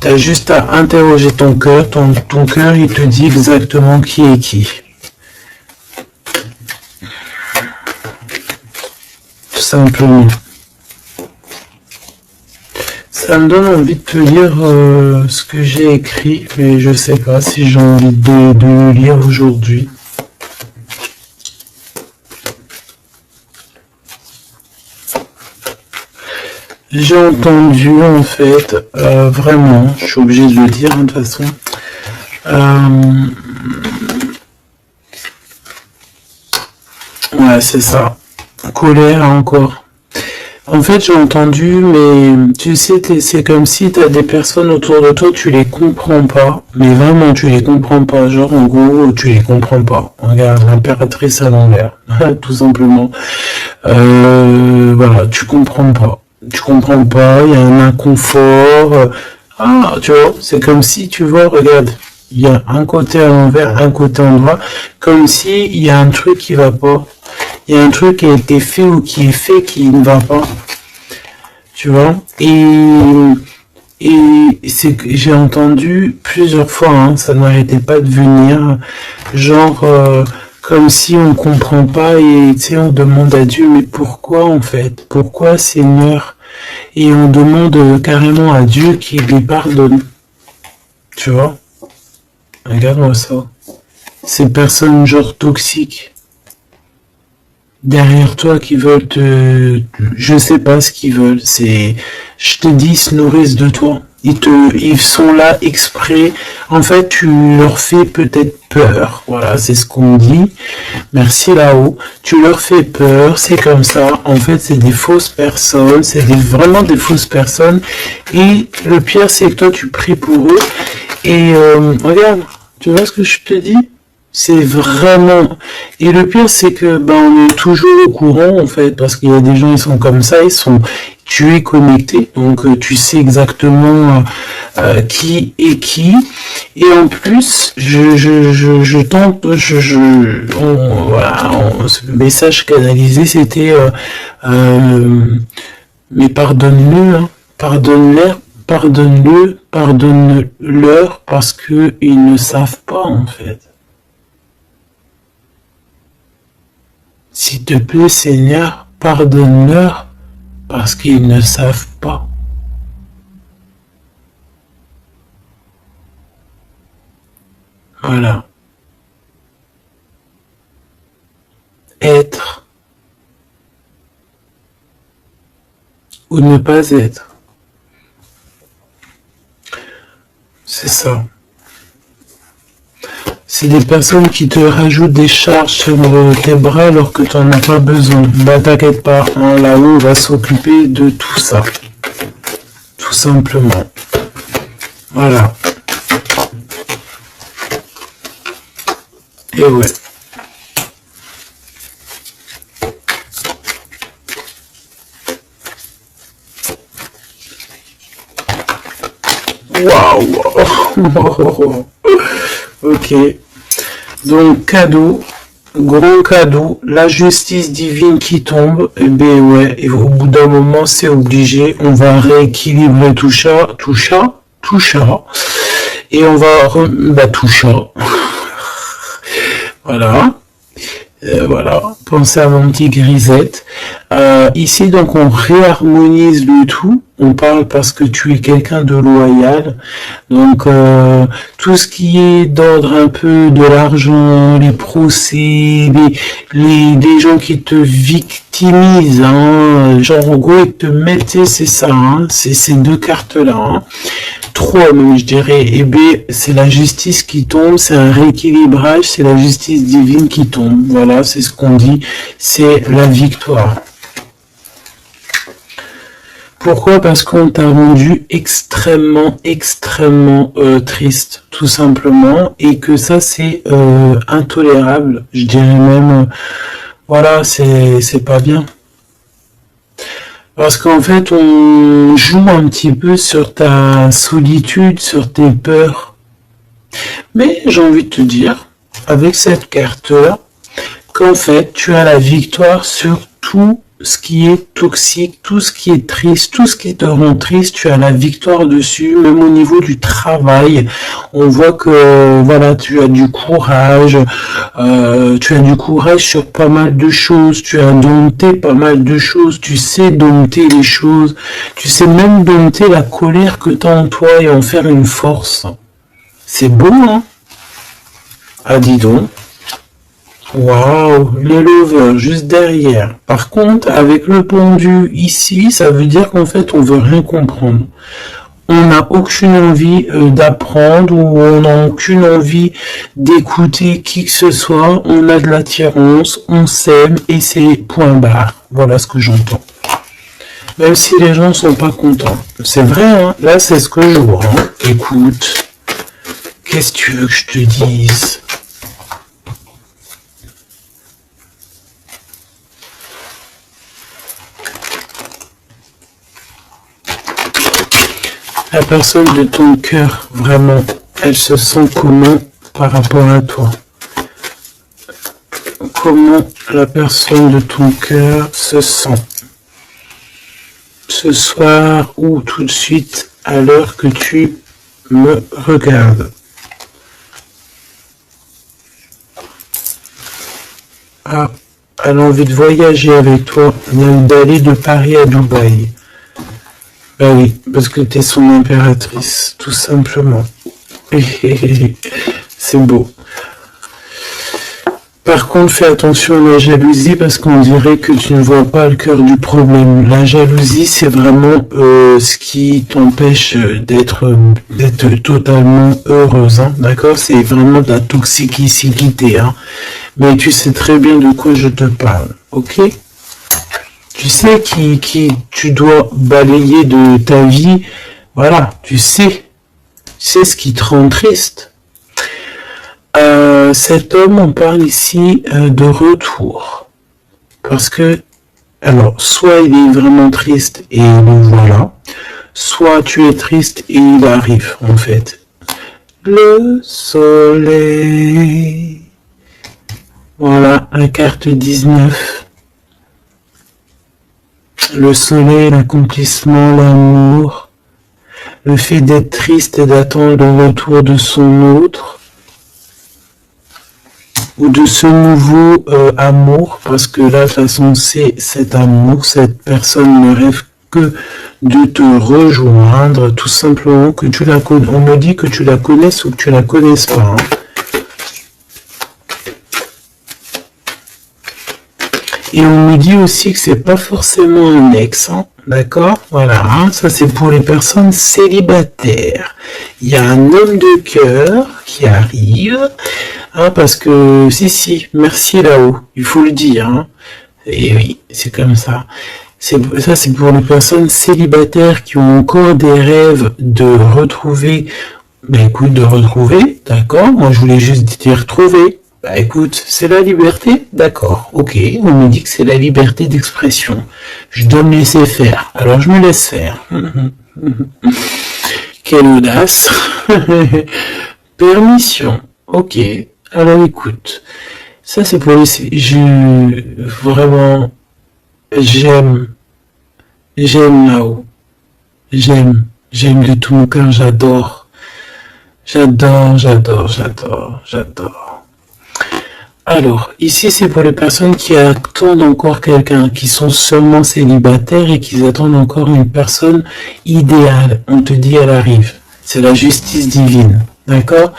t'as juste à interroger ton cœur, ton cœur il te dit exactement qui est qui. Tout simplement. Ça me donne envie de te lire ce que j'ai écrit, mais je sais pas si j'ai envie de le lire aujourd'hui. J'ai entendu en fait, vraiment, je suis obligé de le dire hein, de toute façon, ouais c'est ça, colère encore. En fait j'ai entendu, mais tu sais, c'est comme si tu as des personnes autour de toi, tu les comprends pas, mais vraiment tu les comprends pas, genre en gros tu les comprends pas. Regarde, l'impératrice à l'envers, tout simplement. Voilà, tu comprends pas. Tu comprends pas, il y a un inconfort. Ah, tu vois, c'est comme si, tu vois, regarde, il y a un côté à l'envers, un côté en droit, comme si il y a un truc qui va pas. Il y a un truc qui a été fait ou qui est fait qui ne va pas. Tu vois, et c'est que j'ai entendu plusieurs fois, hein, ça n'arrêtait pas de venir, genre comme si on comprend pas et tu sais on demande à Dieu mais pourquoi en fait, pourquoi Seigneur, et on demande carrément à Dieu qu'il lui pardonne, tu vois, regarde-moi ça, ces personnes genre toxiques derrière toi qui veulent je sais pas ce qu'ils veulent, c'est, je te dis, ils se nourrissent de toi. Ils sont là exprès. En fait, tu leur fais peut-être peur. Voilà, c'est ce qu'on dit. Merci là-haut. Tu leur fais peur, c'est comme ça. En fait, c'est des fausses personnes. Vraiment des fausses personnes. Et le pire, c'est que toi, tu pries pour eux. Et regarde, tu vois ce que je te dis? C'est vraiment... Et le pire, c'est que on est toujours au courant, en fait, parce qu'il y a des gens, ils sont comme ça, tu es connecté, donc tu sais exactement qui est qui. Et en plus, je tente, voilà, le message canalisé, c'était mais pardonne-le, hein, pardonne-leur, parce que ils ne savent pas, en fait. S'il te plaît, Seigneur, pardonne-leur parce qu'ils ne savent pas. Voilà. Être ou ne pas être. C'est ça. C'est des personnes qui te rajoutent des charges sur tes bras alors que tu n'en as pas besoin. Bah t'inquiète pas, hein, là-haut on va s'occuper de tout ça. Tout simplement. Voilà. Et ouais. Waouh. Ok. Donc cadeau, gros cadeau, la justice divine qui tombe. Et ben ouais. Et au bout d'un moment, c'est obligé. On va rééquilibrer tout ça. Et on va tout ça. Voilà. Voilà, pensez à mon petit grisette. Ici, donc, on réharmonise le tout. On parle parce que tu es quelqu'un de loyal. Donc, tout ce qui est d'ordre un peu de l'argent, les procès, les gens qui te victimisent, hein, genre, en gros, ils te mettent, c'est ça, hein, c'est ces deux cartes-là, hein. Trois même je dirais, et B c'est la justice qui tombe, c'est un rééquilibrage, c'est la justice divine qui tombe, voilà, c'est ce qu'on dit, c'est la victoire. Pourquoi? Parce qu'on t'a rendu extrêmement triste, tout simplement, et que ça c'est intolérable, je dirais même, voilà, c'est pas bien. Parce qu'en fait, on joue un petit peu sur ta solitude, sur tes peurs. Mais j'ai envie de te dire, avec cette carte-là, qu'en fait, tu as la victoire sur tout ce qui est toxique, tout ce qui est triste, tout ce qui te rend triste, tu as la victoire dessus, même au niveau du travail. On voit que, voilà, tu as du courage sur pas mal de choses, tu as dompté pas mal de choses, tu sais dompter les choses, tu sais même dompter la colère que tu as en toi et en faire une force. C'est beau, hein? Ah, dis donc. Waouh, les lovers juste derrière. Par contre, avec le pendu ici, ça veut dire qu'en fait, on veut rien comprendre. On n'a aucune envie d'apprendre ou on n'a aucune envie d'écouter qui que ce soit. On a de l'attirance, on s'aime et c'est point barre. Voilà ce que j'entends. Même si les gens sont pas contents. C'est vrai, hein. Là, c'est ce que je vois. Hein. Écoute, qu'est-ce que tu veux que je te dise? La personne de ton cœur, vraiment, elle se sent comment par rapport à toi? Comment la personne de ton cœur se sent? Ce soir ou tout de suite à l'heure que tu me regardes. Ah, elle a envie de voyager avec toi, même d'aller de Paris à Dubaï. Ben oui, parce que t'es son impératrice, tout simplement. C'est beau. Par contre, fais attention à la jalousie parce qu'on dirait que tu ne vois pas le cœur du problème. La jalousie, c'est vraiment ce qui t'empêche d'être totalement heureuse, hein, d'accord? C'est vraiment de la toxicité, hein. Mais tu sais très bien de quoi je te parle, ok? Tu sais qui tu dois balayer de ta vie, voilà, tu sais ce qui te rend triste. Cet homme, on parle ici de retour. Parce que, alors, soit il est vraiment triste et le voilà, soit tu es triste et il arrive, en fait. Le soleil. Voilà, la carte 19. Le soleil, l'accomplissement, l'amour, le fait d'être triste et d'attendre le retour de son autre, ou de ce nouveau amour, parce que là, de toute façon, c'est cet amour, cette personne ne rêve que de te rejoindre, tout simplement, que tu la connais. On me dit que tu la connaisses ou que tu la connaisses pas. Hein. Et on me dit aussi que c'est pas forcément un ex, hein, d'accord? Voilà, hein, ça c'est pour les personnes célibataires. Il y a un homme de cœur qui arrive, hein, parce que, si, merci là-haut, il faut le dire, hein. Et oui, c'est comme ça. Ça, c'est pour les personnes célibataires qui ont encore des rêves de retrouver. Ben écoute, de retrouver, d'accord? Moi, je voulais juste dire retrouver. Bah écoute, c'est la liberté, d'accord, ok, on me dit que c'est la liberté d'expression. Je dois me laisser faire, alors je me laisse faire. Quelle audace. Permission, ok. Alors écoute, ça c'est pour les... Vraiment, j'aime là-haut. J'aime de tout mon cœur, j'adore. Alors, ici, c'est pour les personnes qui attendent encore quelqu'un, qui sont seulement célibataires et qui attendent encore une personne idéale. On te dit, elle arrive. C'est la justice divine. D'accord?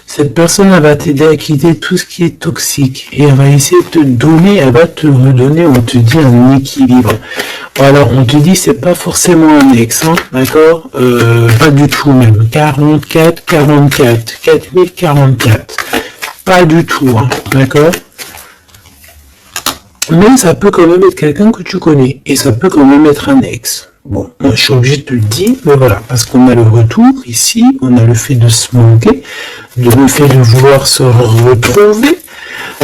Cette personne, elle va t'aider à quitter tout ce qui est toxique. Et elle va essayer de te donner, elle va te redonner, on te dit, un équilibre. Alors, on te dit, c'est pas forcément un ex, hein, d'accord? Pas du tout même. 44, 4044. Pas du tout, hein, d'accord? Mais ça peut quand même être quelqu'un que tu connais. Et ça peut quand même être un ex. Bon, moi je suis obligé de te le dire, mais voilà, parce qu'on a le retour ici, on a le fait de se manquer, le fait de vouloir se retrouver,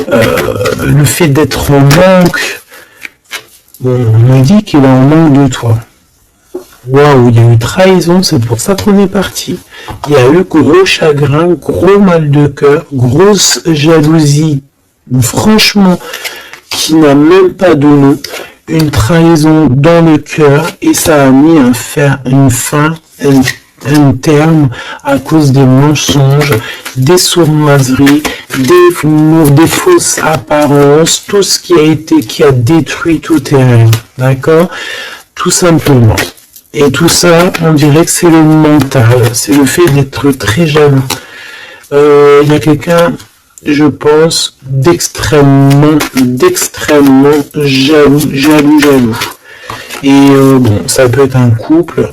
le fait d'être en manque. Bon, on me dit qu'il est en manque de toi. Waouh, il y a eu trahison, c'est pour ça qu'on est parti. Il y a eu gros chagrin, gros mal de cœur, grosse jalousie, franchement, qui n'a même pas de nom, une trahison dans le cœur, et ça a mis un terme à cause des mensonges, des sournoiseries, des fausses apparences, tout ce qui a détruit tout terrain, d'accord? Tout simplement. Et tout ça, on dirait que c'est le mental, c'est le fait d'être très jaloux. Il y a quelqu'un, je pense, d'extrêmement jaloux. Et bon, ça peut être un couple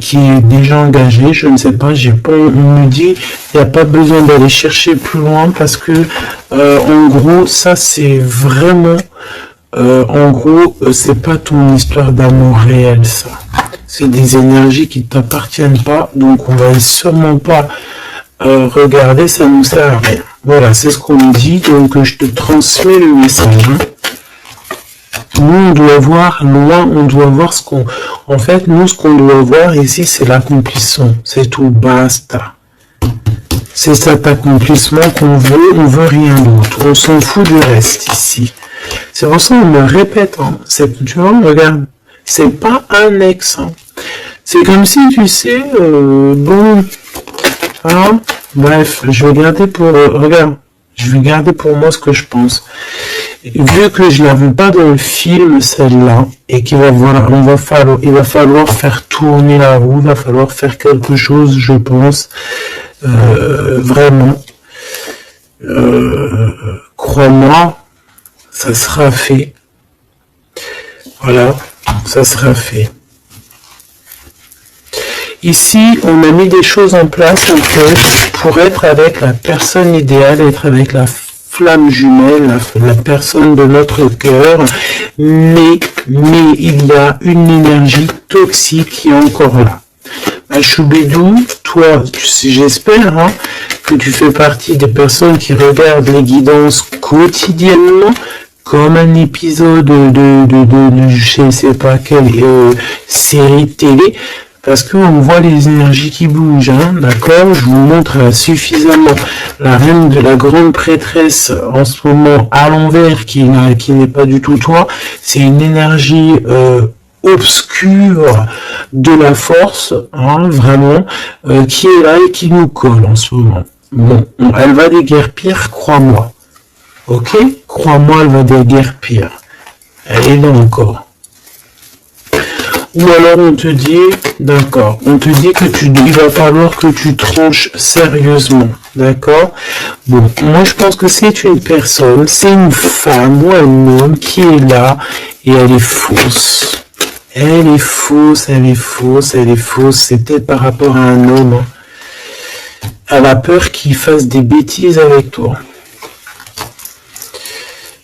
qui est déjà engagé, je ne sais pas, on me dit, il n'y a pas besoin d'aller chercher plus loin parce que, en gros, ça c'est vraiment, c'est pas ton histoire d'amour réel, ça. C'est des énergies qui ne t'appartiennent pas, donc on va sûrement pas regarder, ça nous sert à rien. Voilà, c'est ce qu'on me dit, donc je te transmets le message. Hein. Nous, on doit voir loin, on doit voir ce qu'on... En fait, nous, ce qu'on doit voir ici, c'est l'accomplissement. C'est tout, basta. C'est cet accomplissement qu'on veut, on veut rien d'autre. On s'en fout du reste ici. C'est pour ça qu'on me répète, hein. Tu vois, regarde, c'est pas un ex. Hein. C'est comme si, tu sais, bon... Hein, bref, je vais garder pour... regarde. Je vais garder pour moi ce que je pense. Vu que je l'avais pas dans le film, celle-là, et qu'il va il va falloir faire tourner la roue, il va falloir faire quelque chose, je pense, vraiment. Crois-moi, ça sera fait. Voilà, ça sera fait. Ici, on a mis des choses en place un peu pour être avec la personne idéale, être avec la flamme jumelle, la personne de notre cœur, mais il y a une énergie toxique qui est encore là. Choubédou, toi, j'espère hein, que tu fais partie des personnes qui regardent les guidances quotidiennement, comme un épisode de je ne sais pas quelle série télé, parce qu'on voit les énergies qui bougent, hein, d'accord? Je vous montre suffisamment la reine de la grande prêtresse en ce moment à l'envers, qui n'est pas du tout toi. C'est une énergie obscure de la force, hein, vraiment, qui est là et qui nous colle en ce moment. Bon, elle va déguerpir, crois-moi. Ok? Crois-moi, elle va déguerpir. Elle est là encore. Ou alors on te dit, d'accord, on te dit que il va falloir que tu tranches sérieusement, d'accord? Bon, moi je pense que c'est une personne, c'est une femme ou un homme qui est là et elle est fausse. Elle est fausse, elle est fausse, elle est fausse. C'est peut-être par rapport à un homme. Hein. Elle a peur qu'il fasse des bêtises avec toi.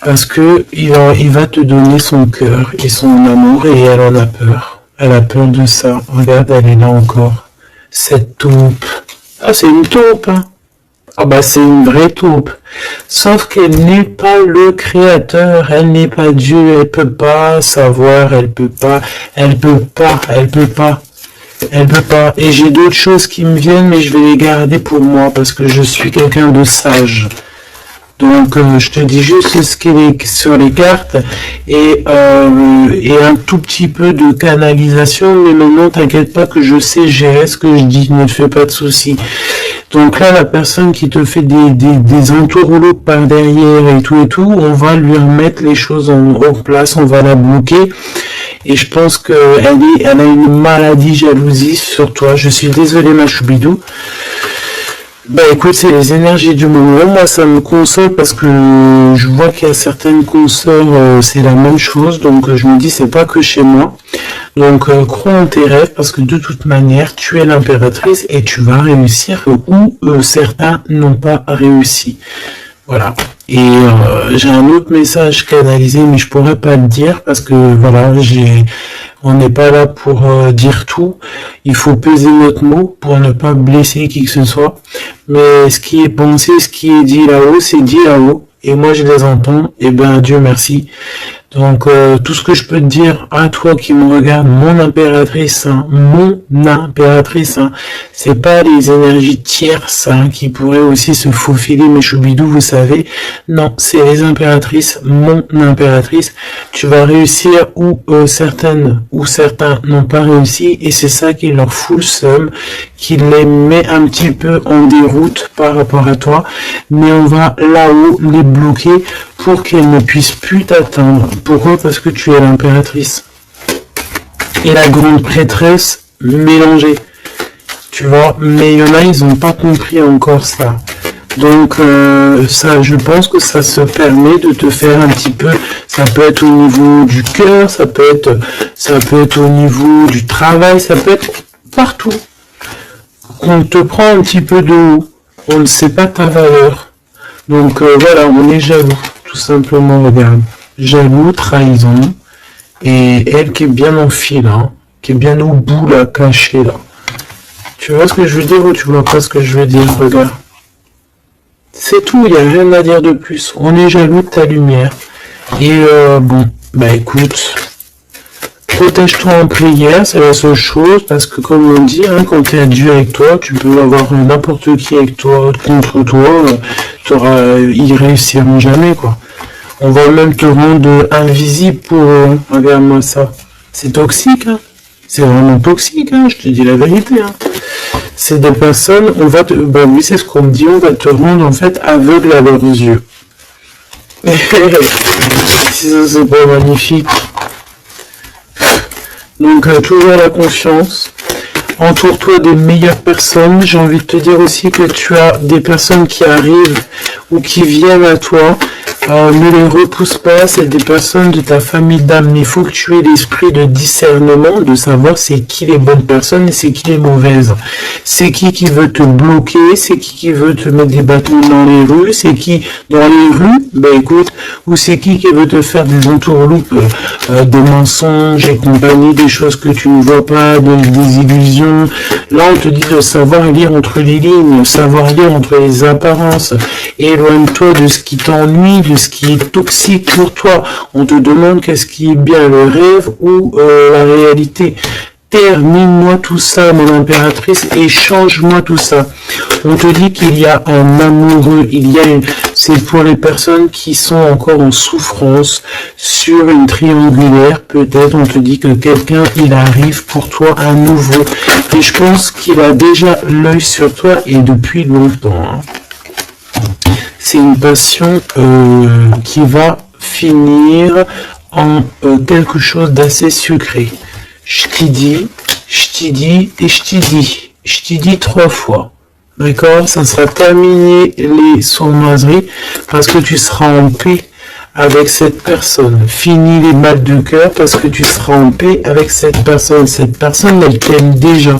Parce que il va te donner son cœur et son amour et elle en a peur. Elle a peur de ça. Regarde, elle est là encore. Cette taupe. Ah, c'est une taupe, hein. Ah bah c'est une vraie taupe. Sauf qu'elle n'est pas le créateur, elle n'est pas Dieu, elle peut pas savoir, elle peut pas. Et j'ai d'autres choses qui me viennent, mais je vais les garder pour moi parce que je suis quelqu'un de sage. Donc je te dis juste ce qui est sur les cartes et un tout petit peu de canalisation, mais maintenant t'inquiète pas que je sais gérer ce que je dis, ne te fais pas de soucis. Donc là la personne qui te fait des entourloupes par derrière et tout, on va lui remettre les choses en place, on va la bloquer. Et je pense qu'elle a une maladie jalousie sur toi. Je suis désolé ma choubidou. Bah écoute, c'est les énergies du moment. Moi, ça me console parce que je vois qu'il y a certaines consoeurs, c'est la même chose. Donc je me dis, c'est pas que chez moi. Donc crois en tes rêves parce que de toute manière, tu es l'impératrice et tu vas réussir où certains n'ont pas réussi. Voilà. Et j'ai un autre message canalisé, mais je pourrais pas le dire parce que voilà, on n'est pas là pour dire tout. Il faut peser notre mot pour ne pas blesser qui que ce soit. Mais ce qui est pensé, ce qui est dit là-haut, c'est dit là-haut. Et moi, je les entends. Et ben, Dieu merci. Donc, tout ce que je peux te dire à toi qui me regarde, mon impératrice, hein, c'est pas les énergies tierces hein, qui pourraient aussi se faufiler, mes choubidous, vous savez. Non, c'est les impératrices, mon impératrice. Tu vas réussir où certaines ou certains n'ont pas réussi, et c'est ça qui leur fout le seum, qui les met un petit peu en déroute par rapport à toi. Mais on va là-haut les bloquer pour qu'elles ne puissent plus t'atteindre. Pourquoi? Parce que tu es l'impératrice. Et la grande prêtresse mélangée. Tu vois, mais il y en a, ils n'ont pas compris encore ça. Donc ça, je pense que ça se permet de te faire un petit peu, ça peut être au niveau du cœur, ça peut être au niveau du travail, ça peut être partout. On te prend un petit peu de haut, on ne sait pas ta valeur. Donc voilà, on est jaloux, tout simplement, regarde. Jaloux, trahison, et elle qui est bien en fil, hein, qui est bien au bout là, cachée là. Tu vois ce que je veux dire ou tu vois pas ce que je veux dire, regarde. C'est tout, il n'y a rien à dire de plus. On est jaloux de ta lumière. Et bon, bah écoute, protège-toi en prière, c'est la seule chose, parce que comme on dit, hein, quand tu es Dieu avec toi, tu peux avoir n'importe qui avec toi, contre toi, ils réussiront jamais, quoi. On va même te rendre invisible pour eux. Regarde-moi ça. C'est toxique, hein. C'est vraiment toxique, hein, je te dis la vérité, hein. C'est des personnes, ben oui, c'est ce qu'on me dit, on va te rendre en fait aveugle à leurs yeux. Si ça c'est pas magnifique. Donc toujours la confiance. Entoure-toi des meilleures personnes. J'ai envie de te dire aussi que tu as des personnes qui arrivent ou qui viennent à toi. Ne les repousse pas, c'est des personnes de ta famille d'âme. Il faut que tu aies l'esprit de discernement, de savoir c'est qui les bonnes personnes et c'est qui les mauvaises. C'est qui veut te bloquer, c'est qui veut te mettre des bâtons dans les rues, c'est qui dans les rues, ben écoute, ou c'est qui veut te faire des entourloupes, des mensonges et compagnie, des choses que tu ne vois pas, des illusions. Là on te dit de savoir lire entre les lignes, savoir lire entre les apparences. Éloigne-toi de ce qui t'ennuie, de ce qui est toxique pour toi. On te demande qu'est-ce qui est bien, le rêve ou la réalité. Termine-moi tout ça, mon impératrice, et change-moi tout ça. On te dit qu'il y a un amoureux, c'est pour les personnes qui sont encore en souffrance sur une triangulaire. Peut-être on te dit que quelqu'un, il arrive pour toi à nouveau. Et je pense qu'il a déjà l'œil sur toi et depuis longtemps. Hein. C'est une passion qui va finir en quelque chose d'assez sucré. je t'y dis, je t'y dis et je t'y dis. Je t'y dis 3 fois. D'accord? Ça sera terminé les sournoiseries parce que tu seras en paix avec cette personne. Fini les mal de cœur parce que tu seras en paix avec cette personne. Cette personne, elle t'aime déjà.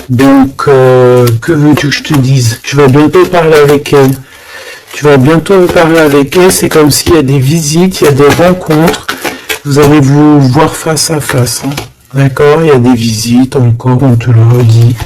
Donc, que veux-tu que je te dise? Tu vas bientôt parler avec elle. Tu vas bientôt parler avec elle. C'est comme s'il y a des visites, il y a des rencontres. Vous allez vous voir face à face. Hein. D'accord? Il y a des visites encore, on te le redit.